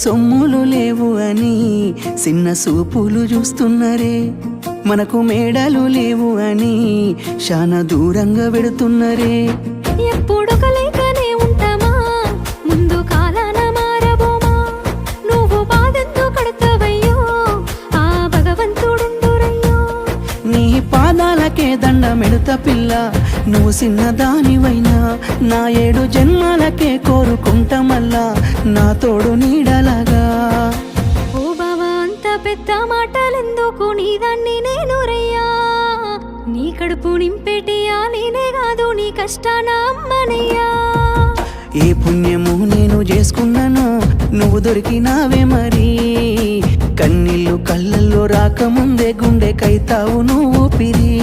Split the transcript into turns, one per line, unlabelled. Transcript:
సొమ్ములు లేవు అని చిన్న సూపులు చూస్తున్నరే, మనకు మేడలు లేవు అని శానా దూరంగా పెడుతున్నరే.
ఎప్పుడు కలేకనే ఉంటామా, ముందు కాలాన మారబోమా. నువ్వు బాధెందుకు కడతావయ్యో, ఆ భగవంతుడుండురయ్యో.
నీ పాదాలకే దండమెడుత పిల్ల, నువ్వు చిన్నదానివైనా నా 7 జన్మాలకే కోరుకుంటా మళ్ళా నా తోడు నీడలాగా.
ఓ బావా అంత పెద్ద మాటలెందుకు, నీదాన్ని నేను రయ్యా. నీ కడుపు నింపేటియా నేనే కాదు, నీ కష్టాన అమ్మనయ్యా.
ఏ పుణ్యము నేను చేసుకున్నాను, నువ్వు దొరికినావే మరి. కన్నీళ్ళు కళ్ళల్లో రాకముందే గుండెకైతావు నువ్వు పిరి.